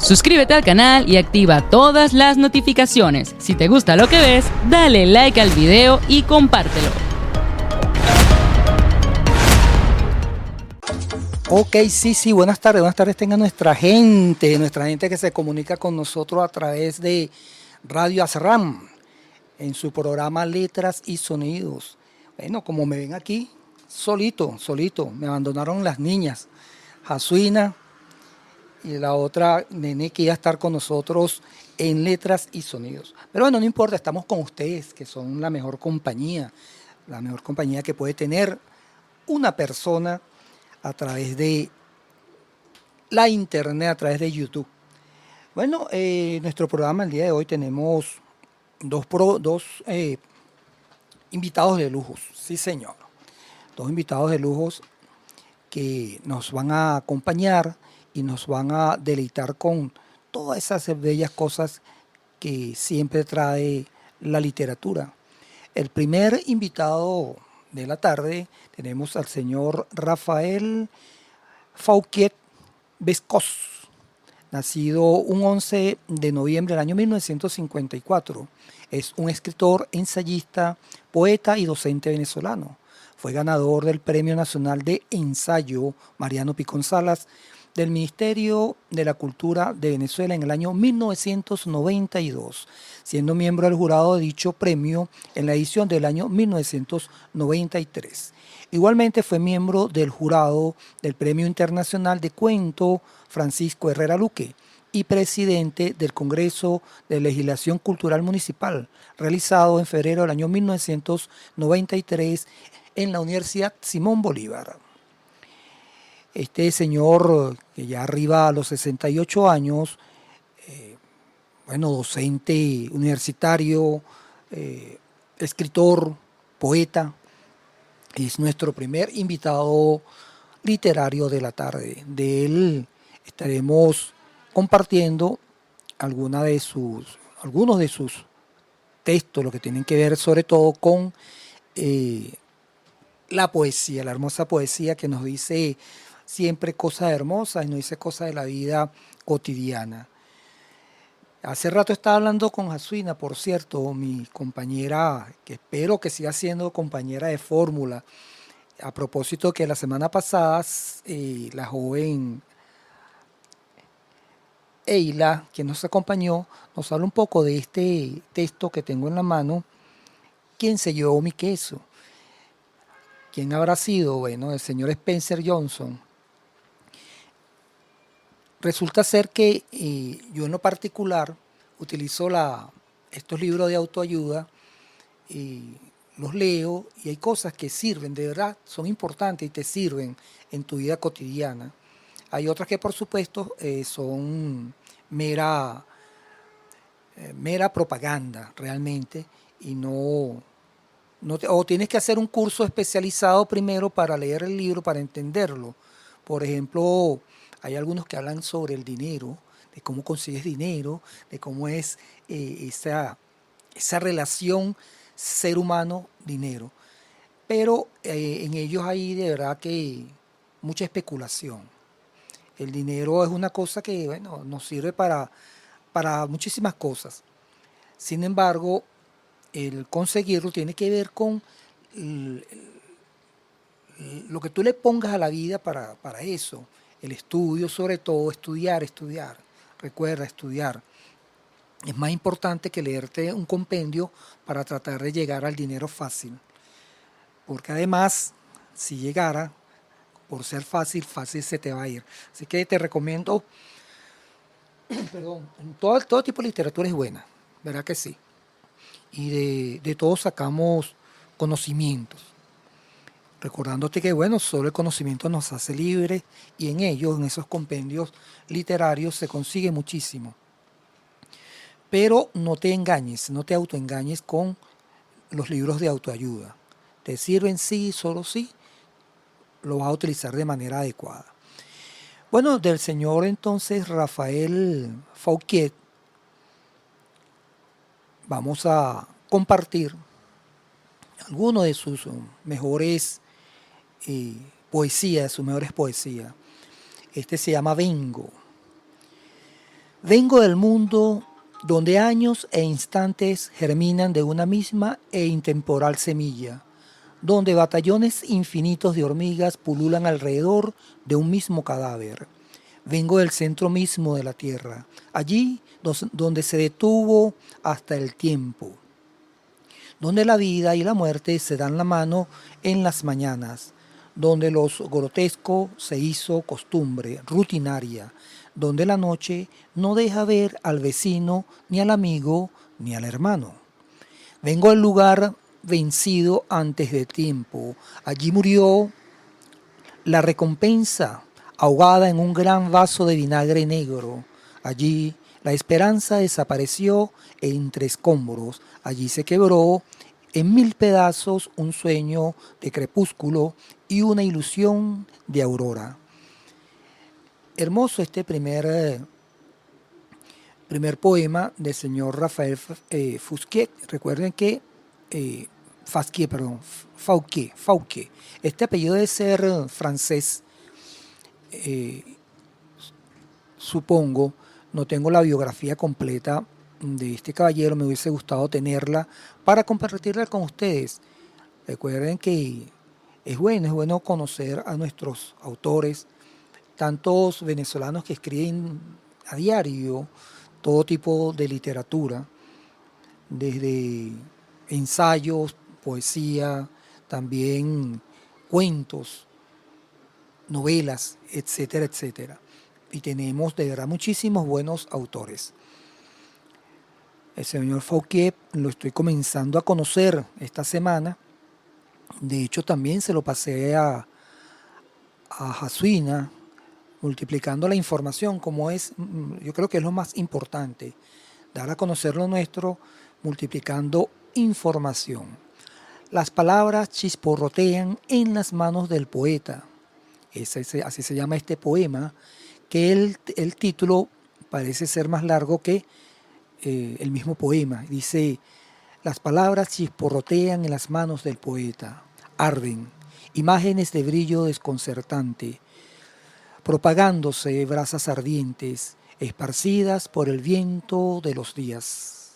Suscríbete al canal y activa todas las notificaciones. Si te gusta lo que ves, dale like al video y compártelo. Ok, sí, buenas tardes tenga nuestra gente que se comunica con nosotros a través de Radio Azram, en su programa Letras y Sonidos. Bueno, como me ven aquí, solito, me abandonaron las niñas, Jasuina y la otra nene que iba a estar con nosotros en Letras y Sonidos. Pero bueno, no importa, estamos con ustedes, que son la mejor compañía que puede tener una persona a través de la internet, a través de YouTube. Bueno, nuestro programa el día de hoy tenemos dos invitados de lujos, sí señor. Dos invitados de lujos que nos van a acompañar y nos van a deleitar con todas esas bellas cosas que siempre trae la literatura. El primer invitado de la tarde tenemos al señor Rafael Fouquier Bescos, nacido un 11 de noviembre del año 1954. Es un escritor, ensayista, poeta y docente venezolano. Fue ganador del Premio Nacional de Ensayo Mariano Picón Salas del Ministerio de la Cultura de Venezuela en el año 1992, siendo miembro del jurado de dicho premio en la edición del año 1993. Igualmente fue miembro del jurado del Premio Internacional de Cuento Francisco Herrera Luque y presidente del Congreso de Legislación Cultural Municipal, realizado en febrero del año 1993 en la Universidad Simón Bolívar. Este señor, que ya arriba a los 68 años, docente universitario, escritor, poeta, es nuestro primer invitado literario de la tarde. De él estaremos compartiendo algunos de sus textos, lo que tienen que ver sobre todo con la poesía, la hermosa poesía que nos dice siempre cosas hermosas y nos dice cosas de la vida cotidiana. Hace rato estaba hablando con Jasuina, por cierto, mi compañera, que espero que siga siendo compañera de fórmula, a propósito que la semana pasada la joven Eila, quien nos acompañó, nos habla un poco de este texto que tengo en la mano, ¿Quién se llevó mi queso? ¿Quién habrá sido? Bueno, el señor Spencer Johnson. Resulta ser que yo en lo particular utilizo estos libros de autoayuda y los leo y hay cosas que sirven, de verdad, son importantes y te sirven en tu vida cotidiana. Hay otras que por supuesto son mera propaganda realmente y o tienes que hacer un curso especializado primero para leer el libro, para entenderlo. Por ejemplo, hay algunos que hablan sobre el dinero, de cómo consigues dinero, de cómo es esa relación ser humano-dinero. Pero en ellos hay de verdad que mucha especulación. El dinero es una cosa que, bueno, nos sirve para muchísimas cosas. Sin embargo, el conseguirlo tiene que ver con lo que tú le pongas a la vida para eso. El estudio, sobre todo, estudiar. Recuerda, estudiar. Es más importante que leerte un compendio para tratar de llegar al dinero fácil. Porque además, si llegara, por ser fácil se te va a ir. Así que te recomiendo, todo tipo de literatura es buena, ¿verdad que sí? Y de todo sacamos conocimientos. Recordándote que, bueno, solo el conocimiento nos hace libres y en ellos, en esos compendios literarios, se consigue muchísimo. Pero no te engañes, no te autoengañes con los libros de autoayuda. Te sirven sí, solo sí, lo vas a utilizar de manera adecuada. Bueno, del señor entonces Rafael Fouquier, vamos a compartir algunos de sus mejores poesías, sus mejores poesías. Este se llama Vengo. Vengo del mundo donde años e instantes germinan de una misma e intemporal semilla, donde batallones infinitos de hormigas pululan alrededor de un mismo cadáver. Vengo del centro mismo de la tierra, allí donde se detuvo hasta el tiempo, donde la vida y la muerte se dan la mano en las mañanas, donde lo grotesco se hizo costumbre rutinaria, donde la noche no deja ver al vecino, ni al amigo, ni al hermano. Vengo al lugar vencido antes de tiempo. Allí murió la recompensa, ahogada en un gran vaso de vinagre negro. Allí la esperanza desapareció entre escombros. Allí se quebró en mil pedazos un sueño de crepúsculo y una ilusión de aurora. Hermoso este primer poema del señor Rafael Fouquet. Recuerden que Fouquet. Este apellido debe ser francés, eh, supongo. No tengo la biografía completa de este caballero, me hubiese gustado tenerla para compartirla con ustedes. Recuerden que es bueno conocer a nuestros autores, tantos venezolanos que escriben a diario todo tipo de literatura, desde ensayos, poesía, también cuentos, novelas, etcétera, etcétera. Y tenemos de verdad muchísimos buenos autores. El señor Fouquet lo estoy comenzando a conocer esta semana. De hecho, también se lo pasé a Jasuina, multiplicando la información, como es, yo creo que es lo más importante, dar a conocer lo nuestro, multiplicando información. Las palabras chisporrotean en las manos del poeta. Así se llama este poema, que el título parece ser más largo que el mismo poema. Dice, las palabras chisporrotean en las manos del poeta, arden, imágenes de brillo desconcertante, propagándose brasas ardientes, esparcidas por el viento de los días.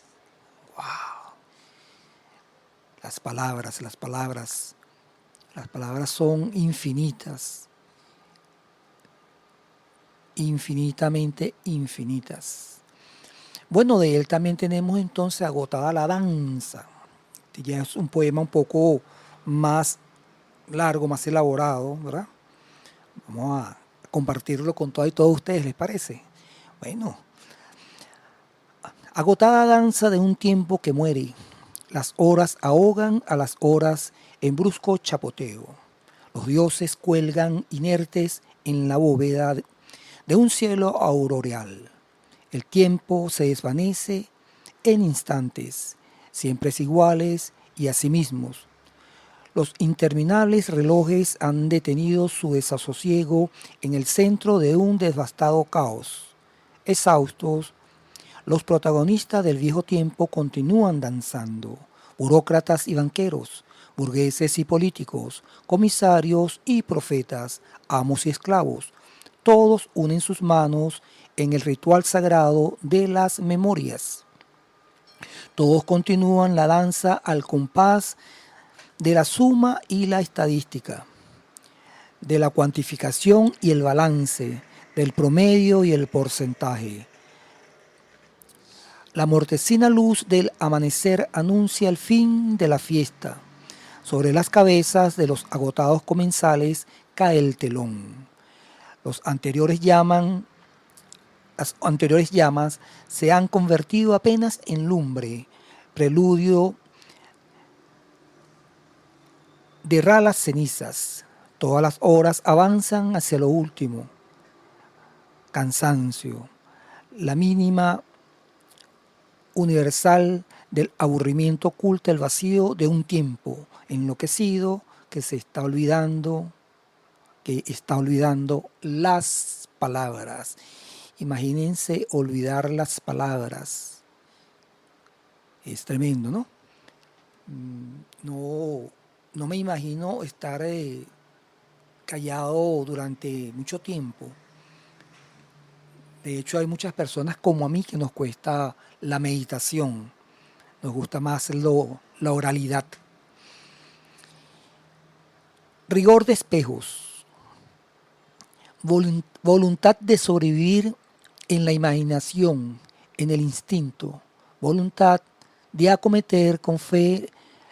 ¡Wow! Las palabras son infinitas, infinitamente infinitas. Bueno, de él también tenemos entonces Agotada la danza. Este ya es un poema un poco más largo, más elaborado, ¿verdad? Vamos a compartirlo con todas y todos ustedes, ¿les parece? Bueno, agotada danza de un tiempo que muere. Las horas ahogan a las horas en brusco chapoteo. Los dioses cuelgan inertes en la bóveda de un cielo auroreal. El tiempo se desvanece en instantes, siempre iguales y a sí mismos. Los interminables relojes han detenido su desasosiego en el centro de un devastado caos. Exhaustos, los protagonistas del viejo tiempo continúan danzando. Burócratas y banqueros, burgueses y políticos, comisarios y profetas, amos y esclavos, todos unen sus manos en el ritual sagrado de las memorias. Todos continúan la danza al compás de la suma y la estadística, de la cuantificación y el balance, del promedio y el porcentaje. La mortecina luz del amanecer anuncia el fin de la fiesta. Sobre las cabezas de los agotados comensales cae el telón. Las anteriores llamas se han convertido apenas en lumbre, preludio de ralas cenizas. Todas las horas avanzan hacia lo último. Cansancio, la mínima universal del aburrimiento oculta el vacío de un tiempo enloquecido que está olvidando las palabras. Imagínense olvidar las palabras. Es tremendo, ¿no? No me imagino estar callado durante mucho tiempo. De hecho, hay muchas personas como a mí que nos cuesta la meditación. Nos gusta más la oralidad. Rigor de espejos. Voluntad de sobrevivir en la imaginación, en el instinto. Voluntad de acometer con fe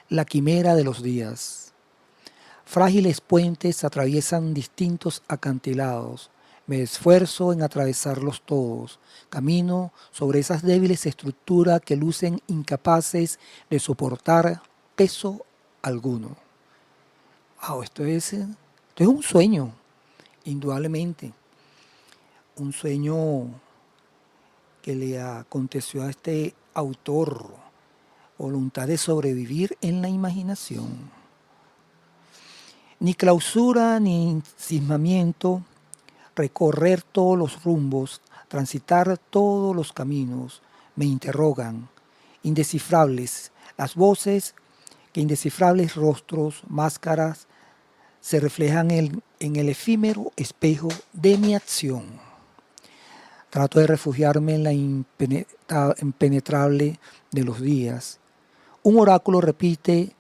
la quimera de los días. Frágiles puentes atraviesan distintos acantilados. Me esfuerzo en atravesarlos todos. Camino sobre esas débiles estructuras que lucen incapaces de soportar peso alguno. Wow, esto es un sueño, indudablemente. Un sueño que le aconteció a este autor. Voluntad de sobrevivir en la imaginación. Ni clausura ni ensimismamiento, recorrer todos los rumbos, transitar todos los caminos, me interrogan, indescifrables, las voces que indescifrables rostros, máscaras, se reflejan en el efímero espejo de mi acción. Trato de refugiarme en la impenetrable de los días. Un oráculo repite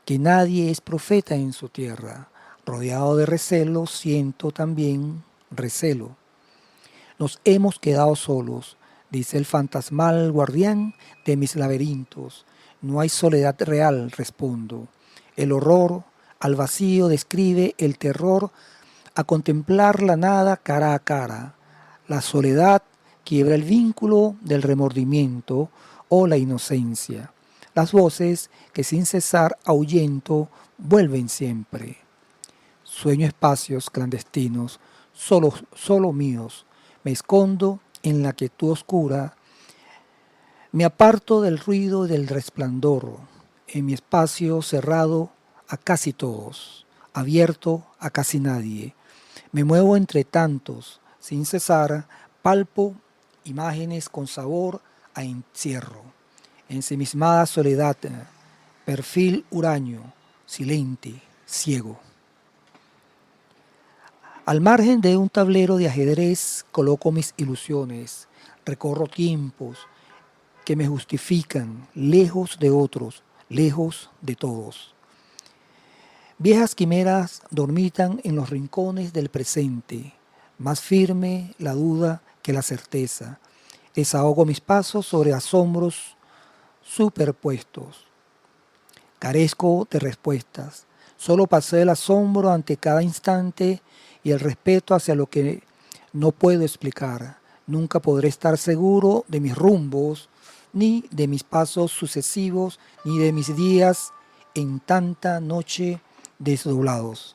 que nadie es profeta en su tierra. Rodeado de recelo, siento también recelo. Nos hemos quedado solos, dice el fantasmal guardián de mis laberintos. No hay soledad real, respondo. El horror al vacío describe el terror a contemplar la nada cara a cara. La soledad quiebra el vínculo del remordimiento o la inocencia. Las voces que sin cesar ahuyento vuelven siempre. Sueño espacios clandestinos, solo míos. Me escondo en la quietud oscura. Me aparto del ruido y del resplandor. En mi espacio cerrado a casi todos, abierto a casi nadie. Me muevo entre tantos, sin cesar, palpo imágenes con sabor a encierro. Ensimismada soledad, perfil huraño, silente, ciego. Al margen de un tablero de ajedrez coloco mis ilusiones, recorro tiempos que me justifican, lejos de otros, lejos de todos. Viejas quimeras dormitan en los rincones del presente, más firme la duda que la certeza. Desahogo mis pasos sobre asombros superpuestos. Carezco de respuestas, solo pasé el asombro ante cada instante y el respeto hacia lo que no puedo explicar. Nunca podré estar seguro de mis rumbos, ni de mis pasos sucesivos, ni de mis días en tanta noche desdoblados.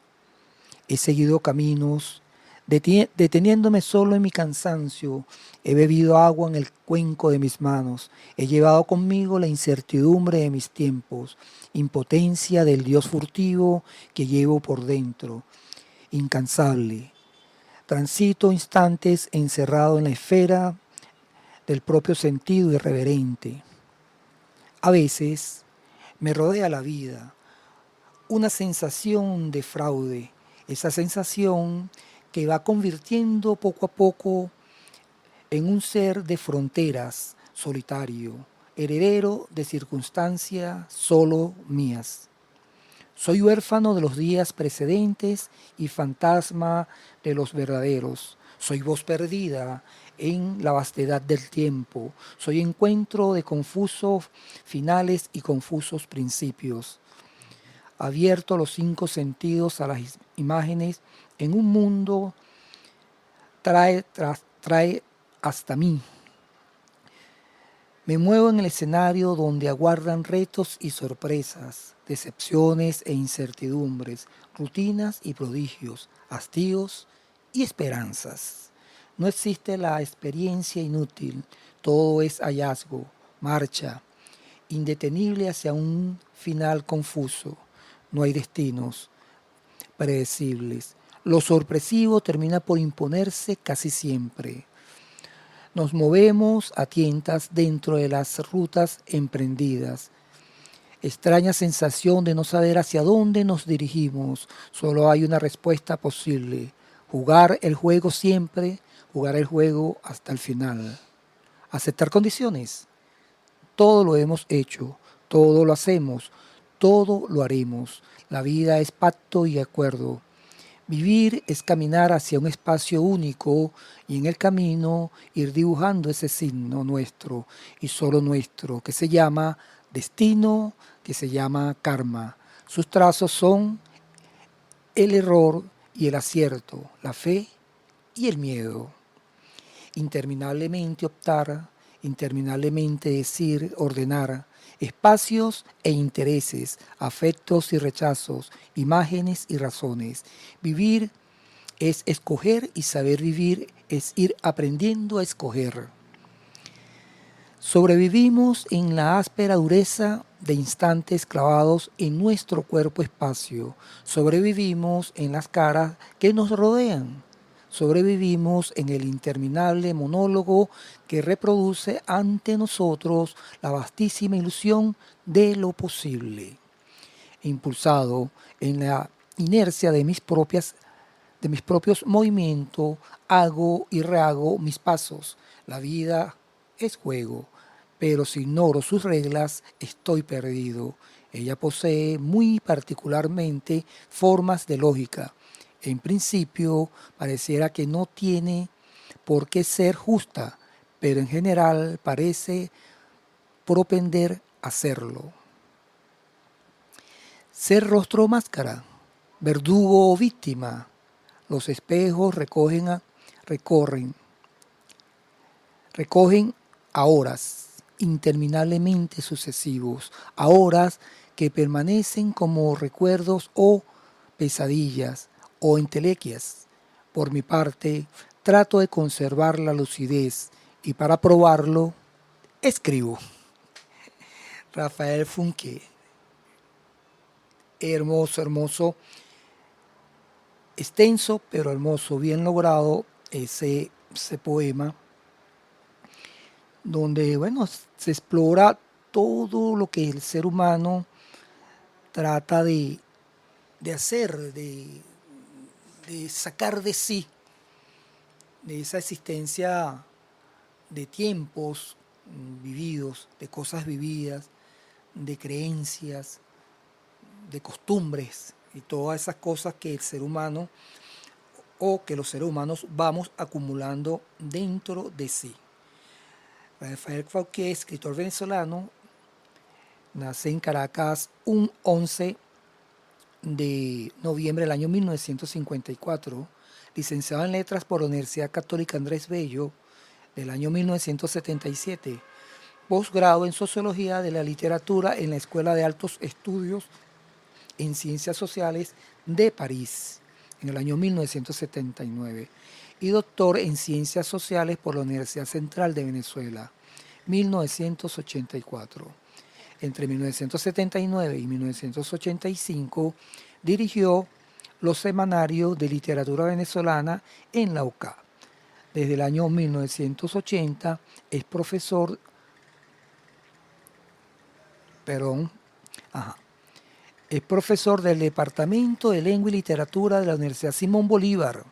He seguido caminos, deteniéndome solo en mi cansancio. He bebido agua en el cuenco de mis manos. He llevado conmigo la incertidumbre de mis tiempos, impotencia del Dios furtivo que llevo por dentro. Incansable. Transito instantes encerrado en la esfera del propio sentido irreverente. A veces me rodea la vida una sensación de fraude, esa sensación que va convirtiendo poco a poco en un ser de fronteras, solitario, heredero de circunstancias solo mías. Soy huérfano de los días precedentes y fantasma de los verdaderos. Soy voz perdida en la vastedad del tiempo. Soy encuentro de confusos finales y confusos principios. Abierto los 5 sentidos a las imágenes en un mundo trae hasta mí. Me muevo en el escenario donde aguardan retos y sorpresas, decepciones e incertidumbres, rutinas y prodigios, hastíos y esperanzas. No existe la experiencia inútil, todo es hallazgo, marcha, indetenible hacia un final confuso. No hay destinos predecibles. Lo sorpresivo termina por imponerse casi siempre. Nos movemos a tientas dentro de las rutas emprendidas. Extraña sensación de no saber hacia dónde nos dirigimos. Solo hay una respuesta posible. Jugar el juego siempre, jugar el juego hasta el final. Aceptar condiciones. Todo lo hemos hecho, todo lo hacemos, todo lo haremos. La vida es pacto y acuerdo. Vivir es caminar hacia un espacio único y en el camino ir dibujando ese signo nuestro y solo nuestro, que se llama destino, que se llama karma. Sus trazos son el error y el acierto, la fe y el miedo. Interminablemente optar, interminablemente decir, ordenar, espacios e intereses, afectos y rechazos, imágenes y razones. Vivir es escoger y saber vivir es ir aprendiendo a escoger. Sobrevivimos en la áspera dureza de instantes clavados en nuestro cuerpo espacio. Sobrevivimos en las caras que nos rodean. Sobrevivimos en el interminable monólogo que reproduce ante nosotros la vastísima ilusión de lo posible. Impulsado en la inercia de mis propios movimientos, hago y rehago mis pasos. La vida es juego, pero si ignoro sus reglas, estoy perdido. Ella posee muy particularmente formas de lógica. En principio, pareciera que no tiene por qué ser justa, pero en general parece propender a serlo. Ser rostro o máscara, verdugo o víctima. Los espejos recorren a horas interminablemente sucesivos, a horas que permanecen como recuerdos o pesadillas o entelequias. Por mi parte, trato de conservar la lucidez y para probarlo, escribo. Rafael Funke. Hermoso, hermoso, extenso pero hermoso, bien logrado ese poema, donde, bueno, se explora todo lo que el ser humano trata de hacer, de sacar de sí, de esa existencia de tiempos vividos, de cosas vividas, de creencias, de costumbres y todas esas cosas que el ser humano o que los seres humanos vamos acumulando dentro de sí. Rafael Funke, escritor venezolano, nace en Caracas un 11 de noviembre del año 1954, licenciado en Letras por la Universidad Católica Andrés Bello del año 1977, posgrado en Sociología de la Literatura en la Escuela de Altos Estudios en Ciencias Sociales de París en el año 1979 y doctor en Ciencias Sociales por la Universidad Central de Venezuela, 1984. Entre 1979 y 1985 dirigió los semanarios de literatura venezolana en la UCA. Desde el año 1980 es profesor, es profesor del Departamento de Lengua y Literatura de la Universidad Simón Bolívar,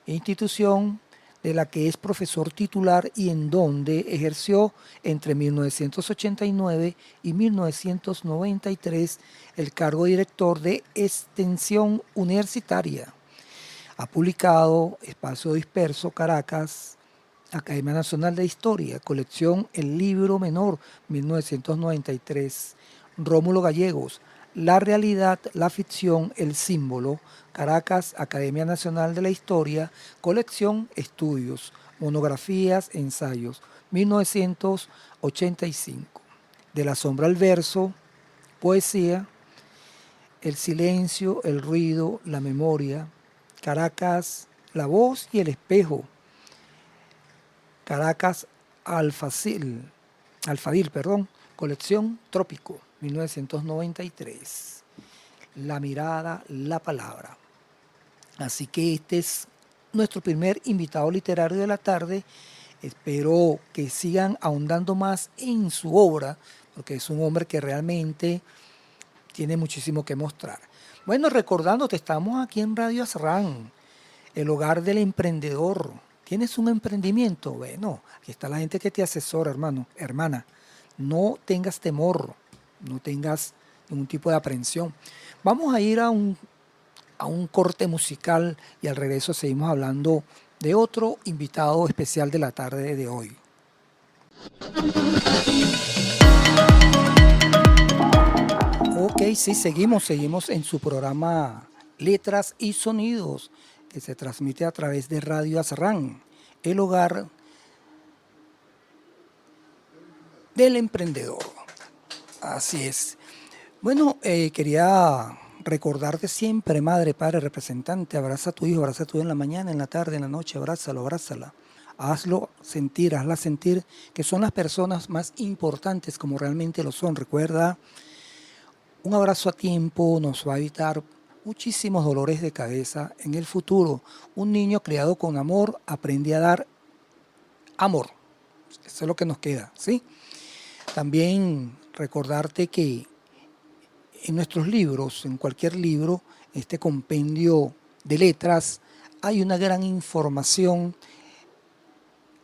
institución de la que es profesor titular y en donde ejerció entre 1989 y 1993 el cargo de director de extensión universitaria. Ha publicado Espacio Disperso, Caracas, Academia Nacional de Historia, colección El Libro Menor, 1993, Rómulo Gallegos, La Realidad, la Ficción, el Símbolo, Caracas, Academia Nacional de la Historia, colección Estudios, monografías, ensayos, 1985. De la sombra al verso, poesía, el silencio, el ruido, la memoria, Caracas, la voz y el espejo, Caracas, Alfadil, colección Trópico, 1993. La mirada, la palabra. Así que este es nuestro primer invitado literario de la tarde. Espero que sigan ahondando más en su obra, porque es un hombre que realmente tiene muchísimo que mostrar. Bueno, recordándote, estamos aquí en Radio Azrán, el hogar del emprendedor. ¿Tienes un emprendimiento? Bueno, aquí está la gente que te asesora, hermano, hermana. No tengas temor, no tengas ningún tipo de aprensión. Vamos a ir a un corte musical y al regreso seguimos hablando de otro invitado especial de la tarde de hoy. Ok, sí, seguimos en su programa Letras y Sonidos, que se transmite a través de Radio Azarrán, el hogar del emprendedor. Así es. Bueno, quería recordarte siempre, madre, padre, representante, abraza a tu hijo, abraza a tu hijo en la mañana, en la tarde, en la noche, abrázalo, abrázala. Hazla sentir que son las personas más importantes como realmente lo son. Recuerda, un abrazo a tiempo nos va a evitar muchísimos dolores de cabeza en el futuro. Un niño criado con amor aprende a dar amor. Eso es lo que nos queda, ¿sí? También recordarte que en nuestros libros, en cualquier libro, este compendio de letras, hay una gran información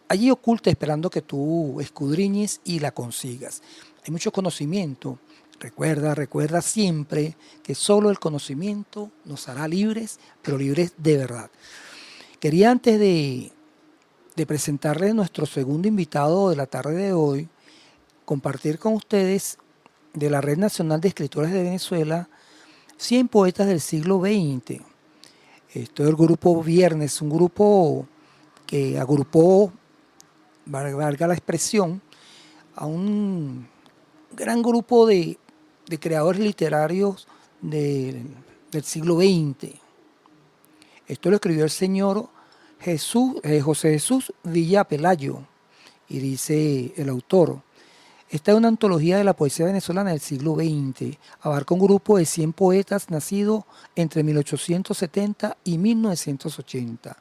allí oculta esperando que tú escudriñes y la consigas. Hay mucho conocimiento. Recuerda siempre que solo el conocimiento nos hará libres, pero libres de verdad. Quería antes de presentarles nuestro segundo invitado de la tarde de hoy, compartir con ustedes de la Red Nacional de Escritores de Venezuela 100 poetas del siglo XX. Esto es el grupo Viernes, un grupo que agrupó, valga la expresión, a un gran grupo de creadores literarios del siglo XX. Esto lo escribió el señor José Jesús Villa Pelayo, y dice el autor: esta es una antología de la poesía venezolana del siglo XX. Abarca un grupo de 100 poetas nacidos entre 1870 y 1980.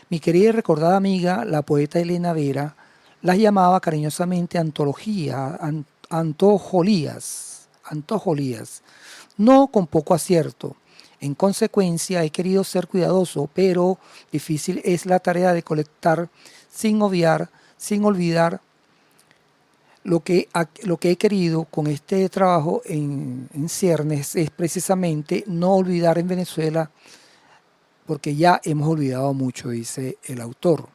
Mi querida y recordada amiga, la poeta Elena Vera, las llamaba cariñosamente antologías, no con poco acierto. En consecuencia, he querido ser cuidadoso, pero difícil es la tarea de colectar sin olvidar lo que he querido con este trabajo en ciernes es precisamente no olvidar en Venezuela, porque ya hemos olvidado mucho, dice el autor.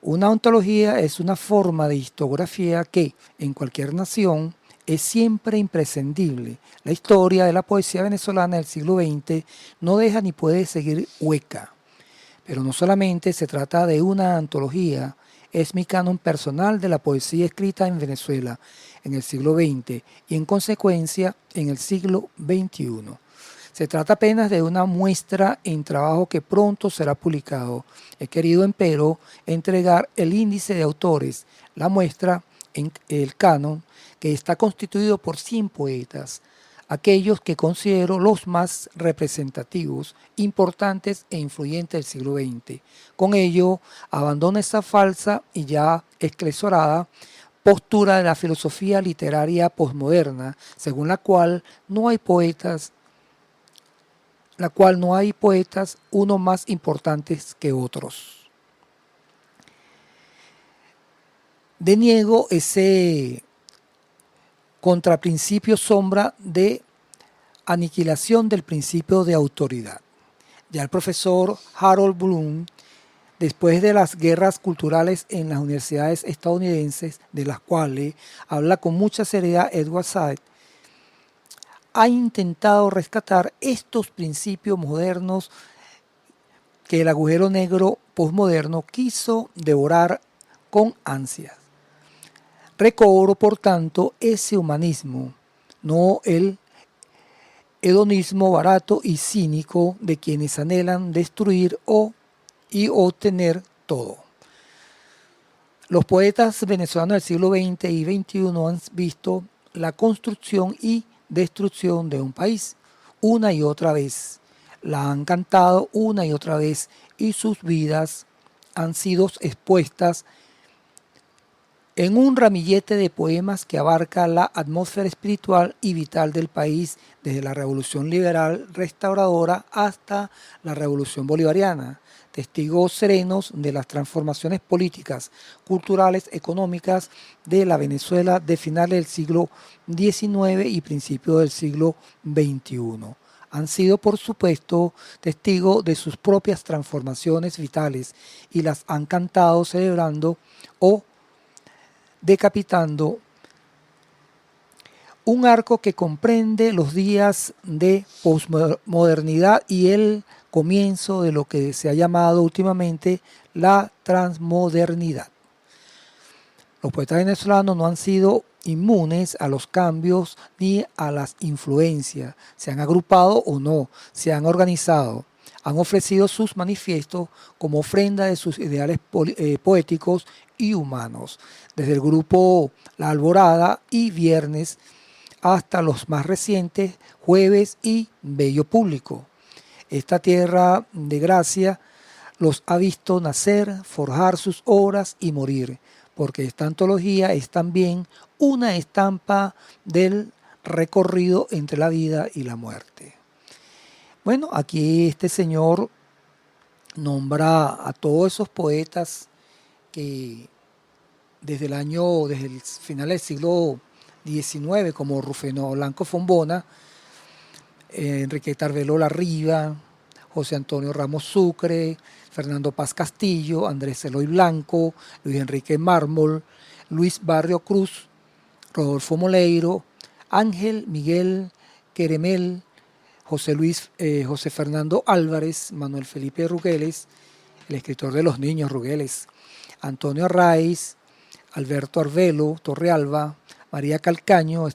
Una ontología es una forma de historiografía que, en cualquier nación, es siempre imprescindible. La historia de la poesía venezolana del siglo XX no deja ni puede seguir hueca. Pero no solamente se trata de una antología, es mi canon personal de la poesía escrita en Venezuela en el siglo XX y en consecuencia en el siglo XXI. Se trata apenas de una muestra en trabajo que pronto será publicado. He querido, empero, entregar el índice de autores, la muestra en el canon, que está constituido por 100 poetas, aquellos que considero los más representativos, importantes e influyentes del siglo XX. Con ello, abandono esa falsa y ya esclesorada postura de la filosofía literaria posmoderna, según la cual no hay poetas uno más importantes que otros. Deniego ese contraprincipio sombra de aniquilación del principio de autoridad. Ya el profesor Harold Bloom, después de las guerras culturales en las universidades estadounidenses, de las cuales habla con mucha seriedad Edward Said, ha intentado rescatar estos principios modernos que el agujero negro posmoderno quiso devorar con ansias. Recobro, por tanto, ese humanismo, no el hedonismo barato y cínico de quienes anhelan destruir y obtener todo. Los poetas venezolanos del siglo XX y XXI han visto la construcción y destrucción de un país una y otra vez. La han cantado una y otra vez y sus vidas han sido expuestas en un ramillete de poemas que abarca la atmósfera espiritual y vital del país desde la Revolución Liberal Restauradora hasta la Revolución Bolivariana, testigos serenos de las transformaciones políticas, culturales, económicas de la Venezuela de finales del siglo XIX y principios del siglo XXI. Han sido, por supuesto, testigos de sus propias transformaciones vitales y las han cantado celebrando o decapitando un arco que comprende los días de posmodernidad y el comienzo de lo que se ha llamado últimamente la transmodernidad. Los poetas venezolanos no han sido inmunes a los cambios ni a las influencias, se han agrupado o no, se han organizado, han ofrecido sus manifiestos como ofrenda de sus ideales poéticos y humanos, desde el grupo La Alborada y Viernes hasta los más recientes Jueves y Bello Público. Esta tierra de gracia los ha visto nacer, forjar sus obras y morir, porque esta antología es también una estampa del recorrido entre la vida y la muerte. Bueno, aquí este señor nombra a todos esos poetas que desde el final del siglo XIX, como Rufino Blanco Fombona, Enriqueta Arbelo Larriba, José Antonio Ramos Sucre, Fernando Paz Castillo, Andrés Eloy Blanco, Luis Enrique Mármol, Luis Barrio Cruz, Rodolfo Moleiro, Ángel Miguel Queremel, José Fernando Álvarez, Manuel Felipe Rugeles, el escritor de Los Niños Rugeles, Antonio Arraiz, Alberto Arbelo Torrealba, María Calcaño,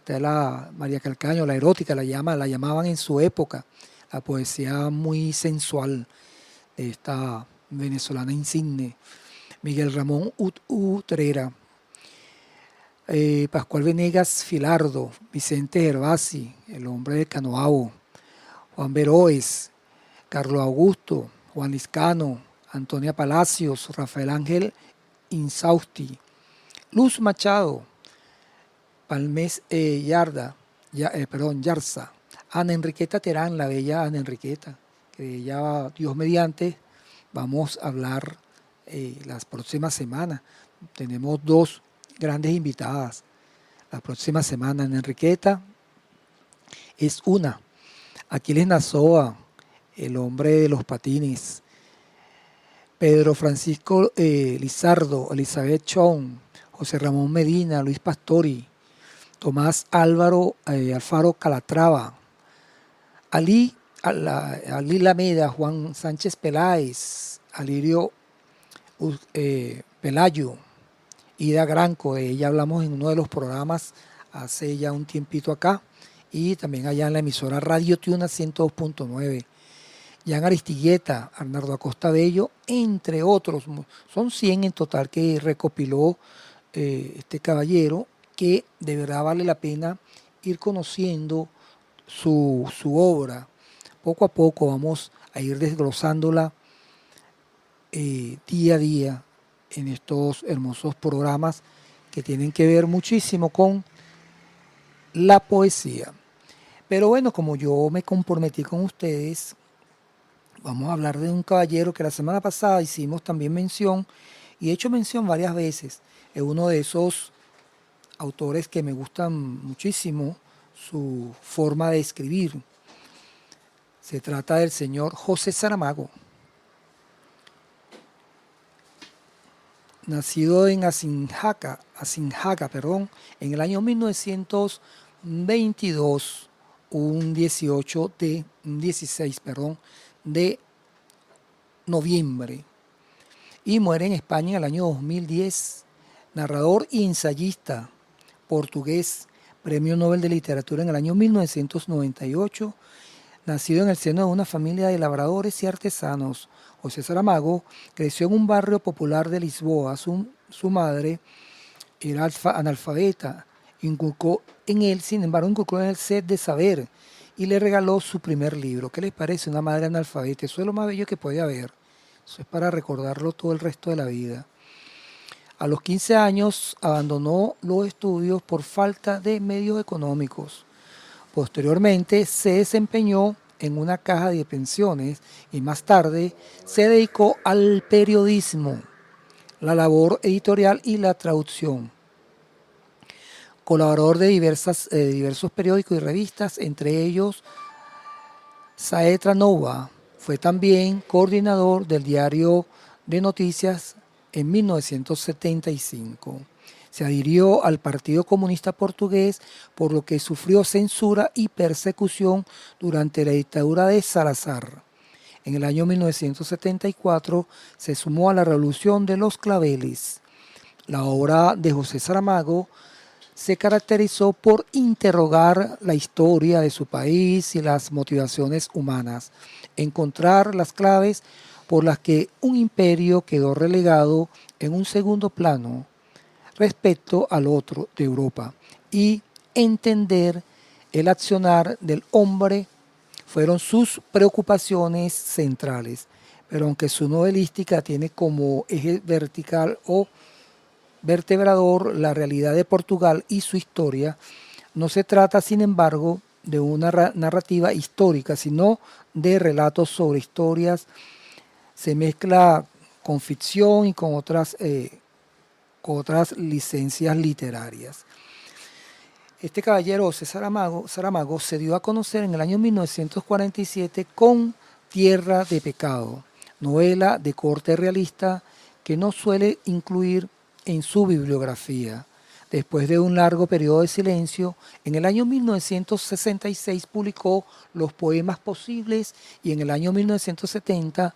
María Calcaño, la erótica la llamaban en su época, la poesía muy sensual de esta venezolana insigne, Miguel Ramón Utrera, Pascual Venegas Filardo, Vicente Gervasi, el hombre de Canoabo, Juan Veroes, Carlos Augusto, Juan Liscano, Antonia Palacios, Rafael Ángel Insausti, Luz Machado, Palmés Yarza, Ana Enriqueta Terán, la bella Ana Enriqueta, que ya Dios mediante vamos a hablar las próximas semanas. Tenemos dos grandes invitadas. La próxima semana Ana Enriqueta es una. Aquiles Nazoa, el hombre de los patines. Pedro Francisco Lizardo, Elizabeth Chong, José Ramón Medina, Luis Pastori, Tomás Álvaro Alfaro Calatrava, Ali Lameda, Juan Sánchez Peláez, Alirio Pelayo, Ida Granco, de ella hablamos en uno de los programas hace ya un tiempito acá, y también allá en la emisora Radio Tuna 102.9. Jan Aristigueta, Arnaldo Acosta Bello, entre otros. Son 100 en total que recopiló este caballero, que de verdad vale la pena ir conociendo su obra. Poco a poco vamos a ir desglosándola día a día en estos hermosos programas que tienen que ver muchísimo con la poesía. Pero bueno, como yo me comprometí con ustedes, vamos a hablar de un caballero que la semana pasada hicimos también mención, y he hecho mención varias veces. Es uno de esos autores que me gustan muchísimo su forma de escribir. Se trata del señor José Saramago, nacido en Asinjaca, en el año 1922, un 16 de noviembre, y muere en España en el año 2010. Narrador y ensayista portugués, Premio Nobel de Literatura en el año 1998, nacido en el seno de una familia de labradores y artesanos. José Saramago creció en un barrio popular de Lisboa. Su madre era analfabeta, inculcó en él el sed de saber y le regaló su primer libro. ¿Qué les parece una madre analfabeta? Eso es lo más bello que puede haber. Eso es para recordarlo todo el resto de la vida. A los 15 años abandonó los estudios por falta de medios económicos. Posteriormente se desempeñó en una caja de pensiones y más tarde se dedicó al periodismo, la labor editorial y la traducción. Colaborador de diversos periódicos y revistas, entre ellos Saetra Nova. Fue también coordinador del diario de noticias en 1975. Se adhirió al Partido Comunista Portugués, por lo que sufrió censura y persecución durante la dictadura de Salazar. En el año 1974 se sumó a la Revolución de los Claveles. La obra de José Saramago se caracterizó por interrogar la historia de su país y las motivaciones humanas, encontrar las claves por las que un imperio quedó relegado en un segundo plano respecto al otro de Europa y entender el accionar del hombre fueron sus preocupaciones centrales. Pero aunque su novelística tiene como eje vertical o vertebrador la realidad de Portugal y su historia, no se trata, sin embargo, de una narrativa histórica, sino de relatos sobre historias. Se mezcla con ficción y con otras licencias literarias. Este caballero, José Saramago, se dio a conocer en el año 1947 con Tierra de Pecado, novela de corte realista que no suele incluir en su bibliografía. Después de un largo periodo de silencio, en el año 1966 publicó Los Poemas Posibles y en el año 1970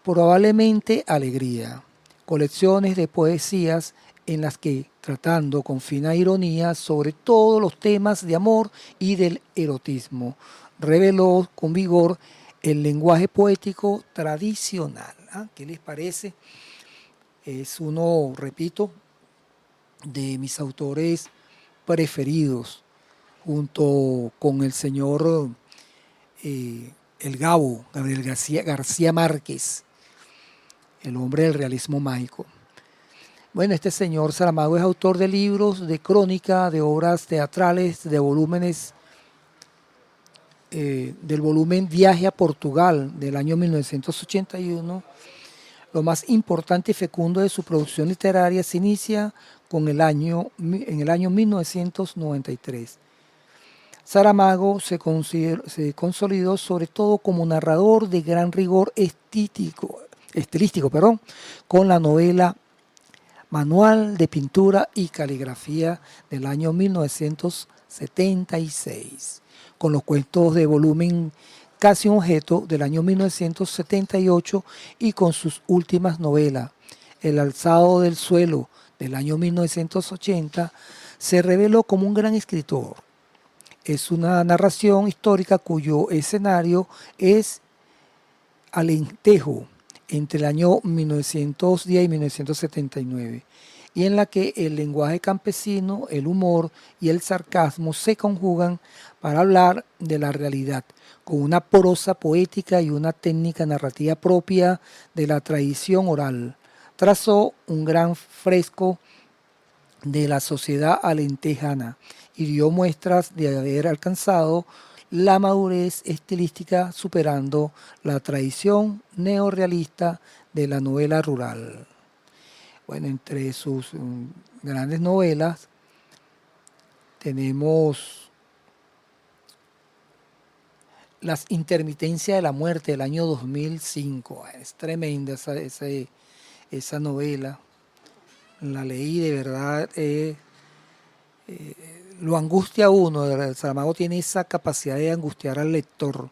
probablemente Alegría, colecciones de poesías en las que, tratando con fina ironía sobre todos los temas de amor y del erotismo, reveló con vigor el lenguaje poético tradicional. ¿Qué les parece? Es uno, repito, de mis autores preferidos, junto con el señor El Gabo, Gabriel García Márquez, el hombre del realismo mágico. Bueno, este señor Saramago es autor de libros, de crónica, de obras teatrales, de volúmenes, del volumen Viaje a Portugal del año 1981. Lo más importante y fecundo de su producción literaria se inicia en el año 1993. Saramago se consolidó sobre todo como narrador de gran rigor estilístico, con la novela Manual de Pintura y Caligrafía del año 1976, con los cuentos de volumen Casi un objeto del año 1978 y con sus últimas novelas, El alzado del suelo del año 1980, se reveló como un gran escritor. Es una narración histórica cuyo escenario es Alentejo, entre el año 1910 y 1979, y en la que el lenguaje campesino, el humor y el sarcasmo se conjugan para hablar de la realidad, con una prosa poética y una técnica narrativa propia de la tradición oral. Trazó un gran fresco de la sociedad alentejana y dio muestras de haber alcanzado la madurez estilística superando la tradición neorrealista de la novela rural. Bueno, entre sus grandes novelas tenemos Las intermitencias de la muerte del año 2005. Es tremenda esa novela. La leí, de verdad, lo angustia a uno. Saramago tiene esa capacidad de angustiar al lector.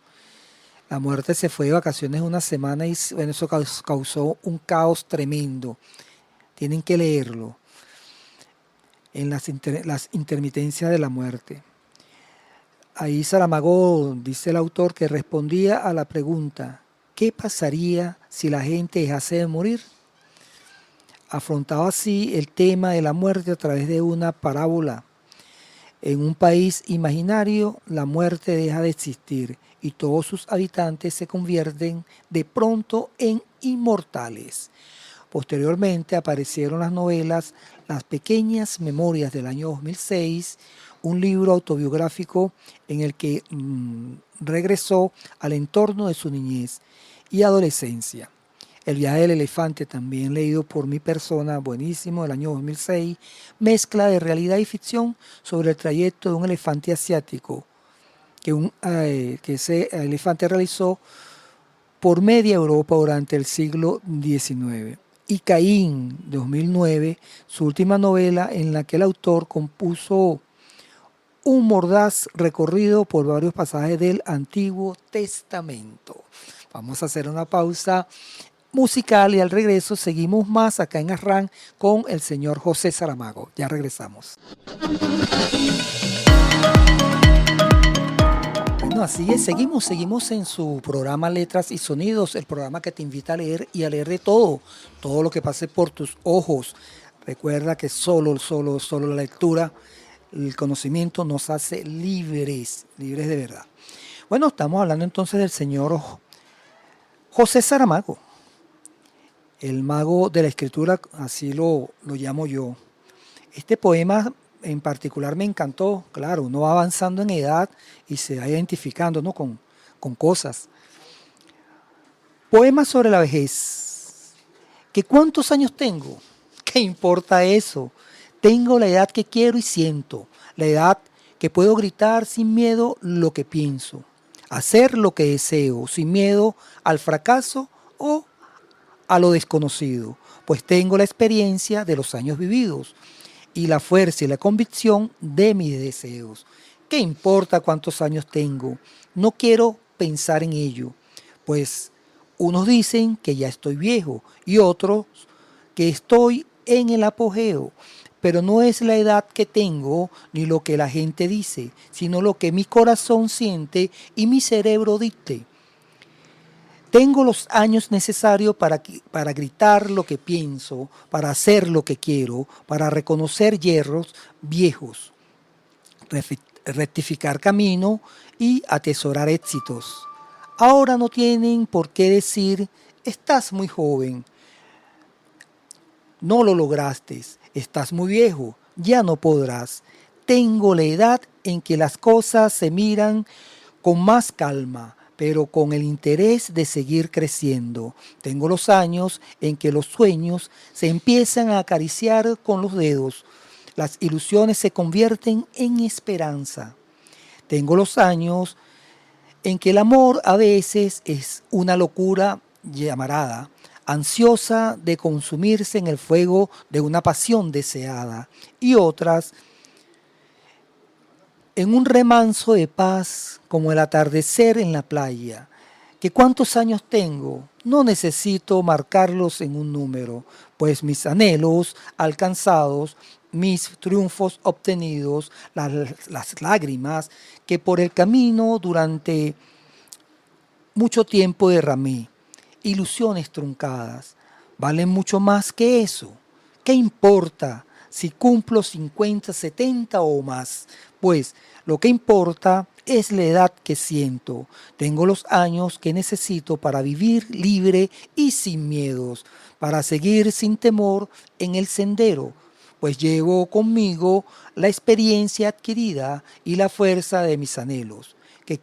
La muerte se fue de vacaciones una semana y bueno, eso causó un caos tremendo. Tienen que leerlo. En las intermitencias de la muerte. Ahí Saramago, dice el autor, que respondía a la pregunta, ¿qué pasaría si la gente dejase de morir? Afrontaba así el tema de la muerte a través de una parábola. En un país imaginario, la muerte deja de existir y todos sus habitantes se convierten de pronto en inmortales. Posteriormente aparecieron las novelas Las Pequeñas Memorias del año 2006, un libro autobiográfico en el que regresó al entorno de su niñez y adolescencia. El viaje del elefante, también leído por mi persona, buenísimo, del año 2006, mezcla de realidad y ficción sobre el trayecto de un elefante asiático que ese elefante realizó por media Europa durante el siglo XIX. Y Caín, 2009, su última novela en la que el autor compuso un mordaz recorrido por varios pasajes del Antiguo Testamento. Vamos a hacer una pausa musical y al regreso seguimos más acá en Arran con el señor José Saramago. Ya regresamos. Bueno, así es, seguimos en su programa Letras y Sonidos, el programa que te invita a leer y a leer de todo lo que pase por tus ojos. Recuerda que solo la lectura, el conocimiento nos hace libres de verdad. Bueno, estamos hablando entonces del señor José Saramago, el mago de la escritura, así lo llamo yo. Este poema en particular me encantó. Claro, uno va avanzando en edad y se va identificando, ¿no?, con cosas. Poema sobre la vejez. ¿Que cuántos años tengo? ¿Qué importa eso? Tengo la edad que quiero y siento, la edad que puedo gritar sin miedo lo que pienso, hacer lo que deseo, sin miedo al fracaso o a lo desconocido, pues tengo la experiencia de los años vividos y la fuerza y la convicción de mis deseos. ¿Qué importa cuántos años tengo? No quiero pensar en ello, pues unos dicen que ya estoy viejo y otros que estoy en el apogeo, pero no es la edad que tengo ni lo que la gente dice, sino lo que mi corazón siente y mi cerebro dicte. Tengo los años necesarios para gritar lo que pienso, para hacer lo que quiero, para reconocer hierros viejos, rectificar camino y atesorar éxitos. Ahora no tienen por qué decir, estás muy joven, no lo lograste, estás muy viejo, ya no podrás. Tengo la edad en que las cosas se miran con más calma, pero con el interés de seguir creciendo. Tengo los años en que los sueños se empiezan a acariciar con los dedos. Las ilusiones se convierten en esperanza. Tengo los años en que el amor a veces es una locura llamarada, ansiosa de consumirse en el fuego de una pasión deseada, y otras en un remanso de paz como el atardecer en la playa. ¿Que cuántos años tengo? No necesito marcarlos en un número, pues mis anhelos alcanzados, mis triunfos obtenidos, las lágrimas que por el camino durante mucho tiempo derramé, ilusiones truncadas, valen mucho más que eso. ¿Qué importa si cumplo 50, 70 o más? Pues lo que importa es la edad que siento. Tengo los años que necesito para vivir libre y sin miedos, para seguir sin temor en el sendero, pues llevo conmigo la experiencia adquirida y la fuerza de mis anhelos. ¿Que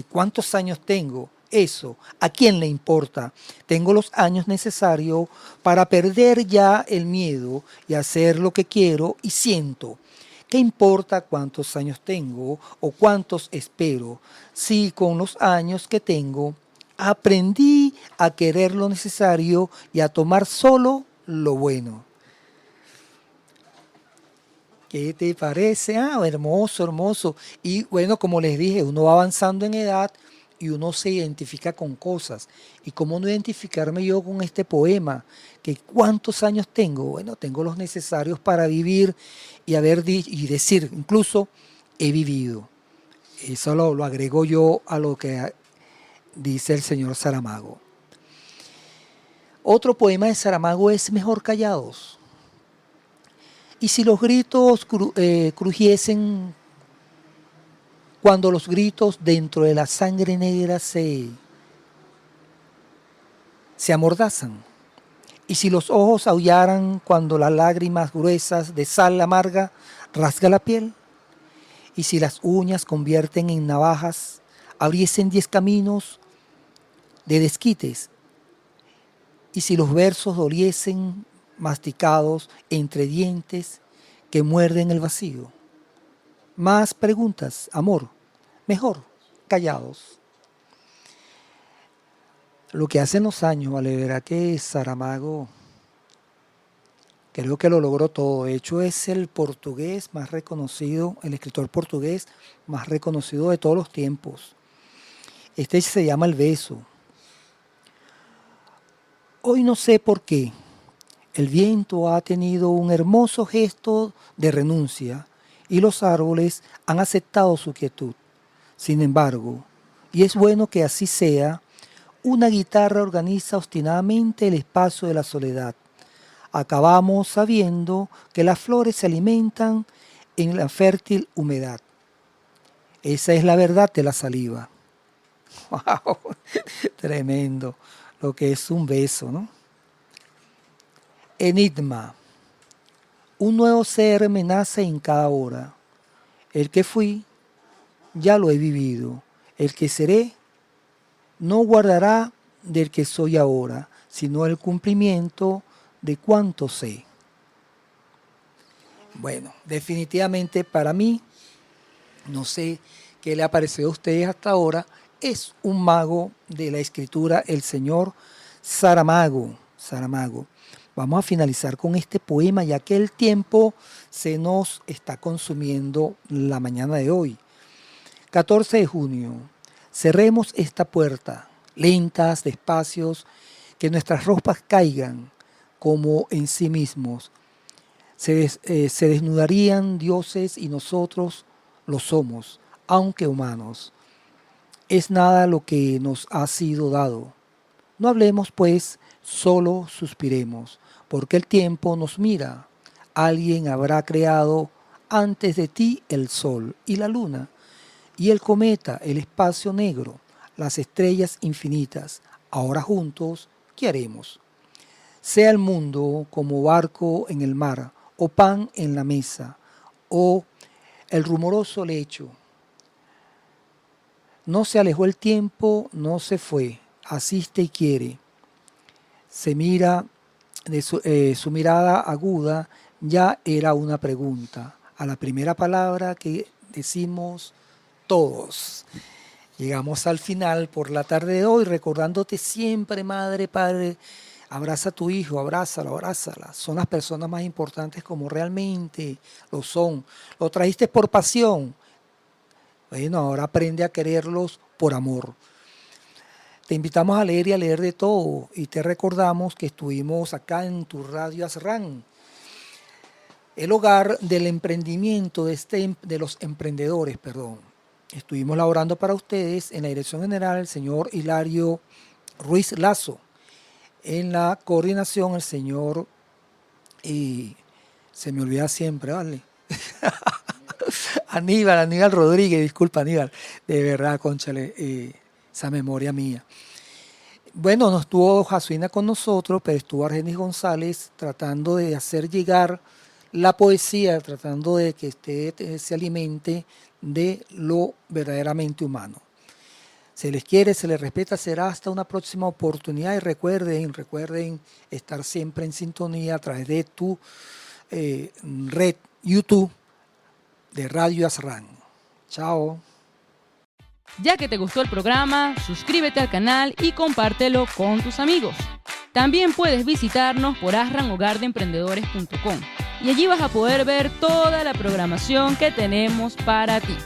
cuántos años tengo? Eso, ¿a quién le importa? Tengo los años necesarios para perder ya el miedo y hacer lo que quiero y siento. ¿Qué importa cuántos años tengo o cuántos espero? Si con los años que tengo aprendí a querer lo necesario y a tomar solo lo bueno. ¿Qué te parece? Hermoso, hermoso. Y bueno, como les dije, uno va avanzando en edad y uno se identifica con cosas. ¿Y cómo no identificarme yo con este poema? ¿Que cuántos años tengo? Bueno, tengo los necesarios para vivir y decir, incluso he vivido. Eso lo agrego yo a lo que dice el señor Saramago. Otro poema de Saramago es Mejor callados. Y si los gritos crujiesen, cuando los gritos dentro de la sangre negra se amordazan, Y si los ojos aullaran cuando las lágrimas gruesas de sal amarga rasga la piel, y si las uñas convierten en navajas, abriesen 10 caminos de desquites, y si los versos doliesen masticados entre dientes que muerden el vacío. Más preguntas, amor, mejor callados. Lo que hace en los años, vale, verá que Saramago creo que lo logró todo. De hecho, es el portugués más reconocido, el escritor portugués más reconocido de todos los tiempos. Este se llama El beso. Hoy no sé por qué el viento ha tenido un hermoso gesto de renuncia y los árboles han aceptado su quietud. Sin embargo, y es bueno que así sea, una guitarra organiza obstinadamente el espacio de la soledad. Acabamos sabiendo que las flores se alimentan en la fértil humedad. Esa es la verdad de la saliva. ¡Wow! Tremendo lo que es un beso, ¿no? Enigma. Un nuevo ser me nace en cada hora. El que fui, ya lo he vivido. El que seré, no guardará del que soy ahora, sino el cumplimiento de cuánto sé. Bueno, definitivamente para mí, no sé qué le ha parecido a ustedes hasta ahora, es un mago de la escritura, el señor Saramago. Vamos a finalizar con este poema, ya que el tiempo se nos está consumiendo la mañana de hoy. 14 de junio. Cerremos esta puerta, lentas, despacios, que nuestras ropas caigan como en sí mismos. Se desnudarían dioses y nosotros lo somos, aunque humanos. Es nada lo que nos ha sido dado. No hablemos, pues, solo suspiremos, porque el tiempo nos mira. Alguien habrá creado antes de ti el sol y la luna, y el cometa, el espacio negro, las estrellas infinitas. Ahora juntos, ¿qué haremos? Sea el mundo como barco en el mar, o pan en la mesa, o el rumoroso lecho. No se alejó el tiempo, no se fue, asiste y quiere. Se mira, su mirada aguda ya era una pregunta. A la primera palabra que decimos todos. Llegamos al final por la tarde de hoy, recordándote siempre, madre, padre, abraza a tu hijo, abrázalo, abrázala. Son las personas más importantes como realmente lo son. Lo trajiste por pasión. Bueno, ahora aprende a quererlos por amor. Te invitamos a leer y a leer de todo. Y te recordamos que estuvimos acá en tu Radio Azrán, el hogar del emprendimiento, de los emprendedores, perdón. Estuvimos laborando para ustedes en la dirección general el señor Hilario Ruiz Lazo. En la coordinación el señor, y se me olvida siempre, ¿vale? Aníbal Rodríguez, disculpa Aníbal, de verdad, cónchale, esa memoria mía. Bueno, no estuvo Jasuina con nosotros, pero estuvo Argenis González tratando de hacer llegar la poesía, tratando de que usted se alimente de lo verdaderamente humano. Se les quiere, se les respeta, será hasta una próxima oportunidad y recuerden estar siempre en sintonía a través de tu red YouTube de Radio Azrán. Chao. Ya que te gustó el programa, suscríbete al canal y compártelo con tus amigos. También puedes visitarnos por azranhogardeemprendedores.com y allí vas a poder ver toda la programación que tenemos para ti.